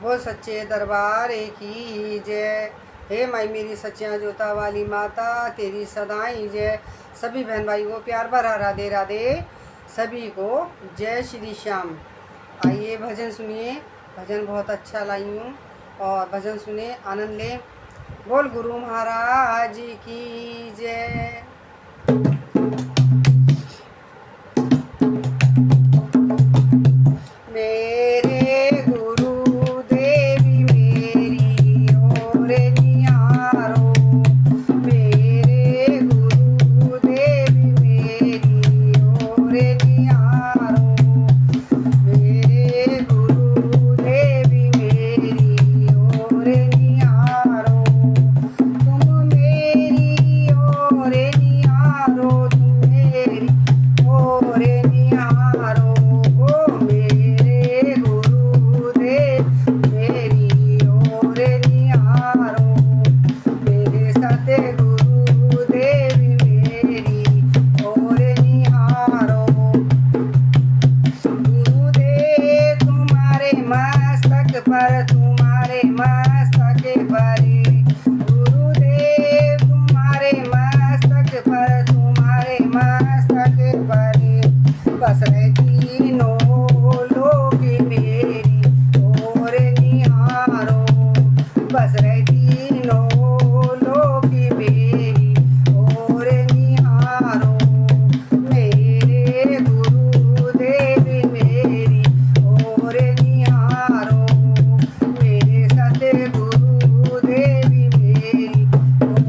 वो सच्चे दरबार की जय। हे माई मेरी सच्चियाँ जोता वाली माता तेरी सदाई जय। सभी बहन भाई को प्यार भरा राधे राधे। सभी को जय श्री श्याम। आइए भजन सुनिए। भजन बहुत अच्छा लाई हूँ और भजन सुने आनंद लें। बोल गुरु महाराज की जय। मेरे गुरु देवी मेरी ओर निहारो। मेरे गुरु देवी मेरी ओर निहारो। मेरे गुरु देवी मेरी ओर निहारो। तुम मेरी ओर निहारो। तुम मेरी ओर निहारो। ओ मेरे गुरुदेव मेरी ओर निहारो। मेरे सतगुरु देवी मेरी ओर निहारो। गुरुदेव तुम्हारे मस्तक पर तुम्हारे मस्तक पर। गुरुदेव तुम्हारे मस्तक पर तुम्हारे मस्तक पर। बस रहे तीनों लोग मेरी ओर निहारो। बस रहे तीनों लोग मेरी ओर निहारो। मेरे गुरुदेव मेरी ओर निहारो। मेरे सतगुरु देवी मेरी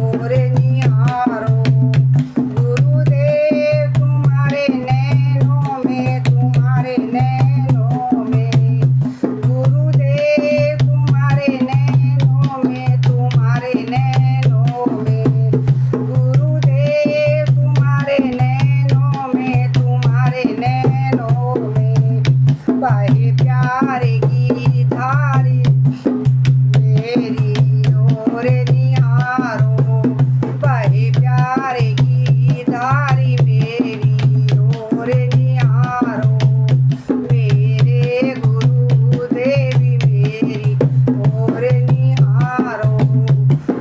ओर निहारो। गुरुदेव तुम्हारे नैनों में तुम्हारे नैनों में। गुरुदेव तुम्हारे नैनों में तुम्हारे नैनों में। गुरुदेव तुम्हारे नैनों में तुम्हारे नैनों में। बाहे प्यार की धारी मेरी ओर निहारो। बाहे प्यार की धारी मेरी ओर निहारो। मेरे गुरु देवी मेरी ओर निहारो।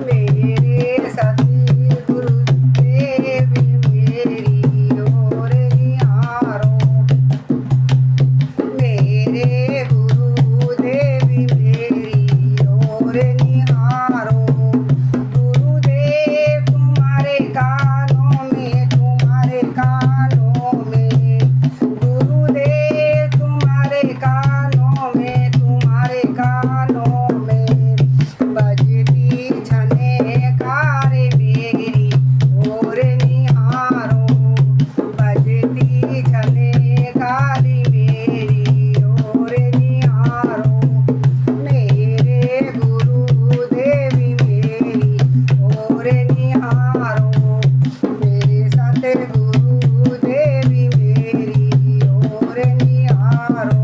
मेरे सतगुरु देवी मेरी ओर निहारो। मेरे गुरु देवी मेरी ओर निहारो। गुरुदेव तुम्हारे कानों में तुम्हारे कानों में। गुरुदेव तुम्हारे कानों में तुम्हारे कानों में। बजती झनकार मेरी ओर निहारो। बजती झनकार मेरी ओर निहारो। मेरे गुरु देवी मेरी ओर निहारो। मेरे सतगुरु देवी मेरी ओर निहारो।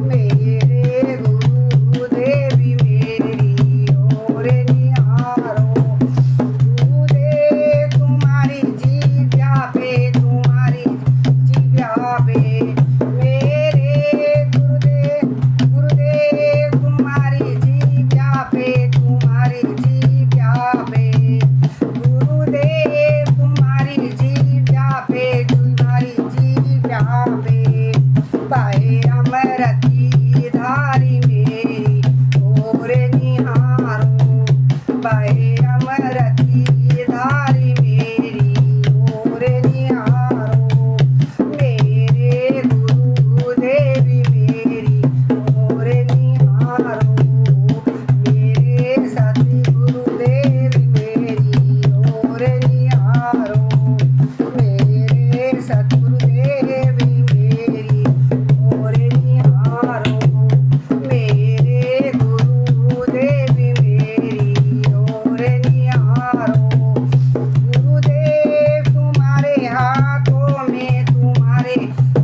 मेरे गुरु देवी मेरी ओर निहारो। गुरुदेव तुम्हारी जीव्या पे तुम्हारी जीव्या पे। मेरे गुरुदेव गुरुदेव तुम्हारी जीव्या पे तुम्हारी जीव्या पे। गुरुदेव तुम्हारी जीव्या पे तुम्हारी जीव्या पे। बाहे अमृत की धारी मेरी ओर निहारो। बाहे अमृत की धारी मेरी ओर निहारो। मेरे गुरु देवी मेरी ओर निहारो। मेरे सतगुरु देवी मेरी ओर निहारो। मेरे सतगुरु देवी मेरी ओर निहारो। मेरे गुरु देवी मेरी ओर निहारो। गुरुदेव तुम्हारे हाथों में तुम्हारे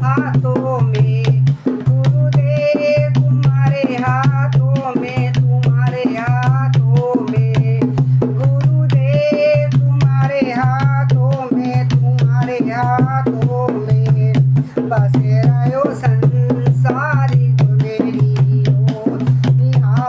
हाथों में। गुरुदेव तुम्हारे हाथों में तुम्हारे हाथों में। गुरुदेव तुम्हारे हाथों में तुम्हारे हाथों में। बस रहो संसारी मेरी ओर निहारो।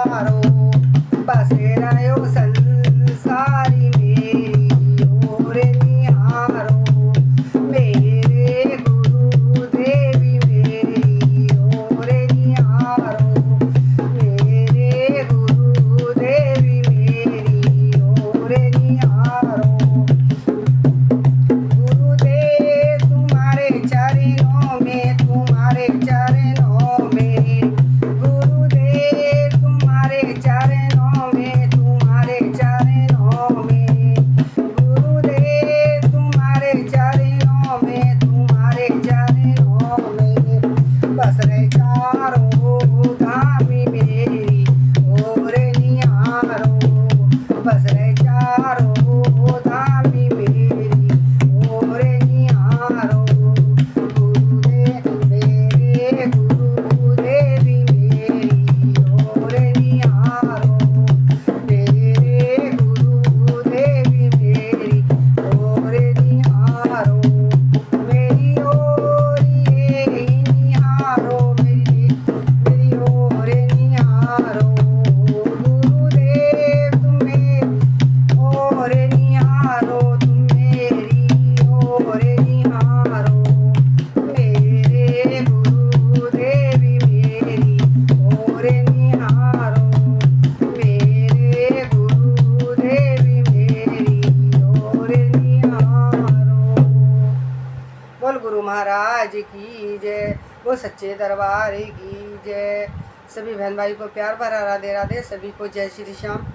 निहारो, मेरे गुरुदेव मेरी ओर निहारो। बोल गुरु महाराज की जय, बोल सच्चे दरबार की जय। सभी बहन भाई को प्यार भरा राधे राधे, सभी को जय श्री श्याम।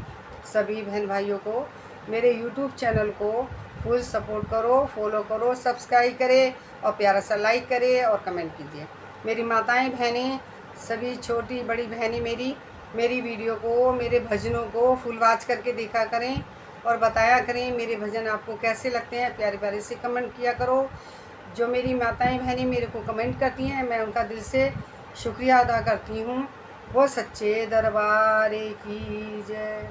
सभी बहन भाइयों को मेरे YouTube चैनल को फुल सपोर्ट करो, फॉलो करो, सब्सक्राइब करें और प्यारा सा लाइक करें और कमेंट कीजिए। मेरी माताएं बहनें, सभी छोटी बड़ी बहनें मेरी वीडियो को, मेरे भजनों को फुल वॉच करके देखा करें और बताया करें मेरे भजन आपको कैसे लगते हैं। प्यारे प्यारे से कमेंट किया करो। जो मेरी माताएं बहनें मेरे को कमेंट करती हैं, मैं उनका दिल से शुक्रिया अदा करती हूँ। वो सच्चे दरबार की जय।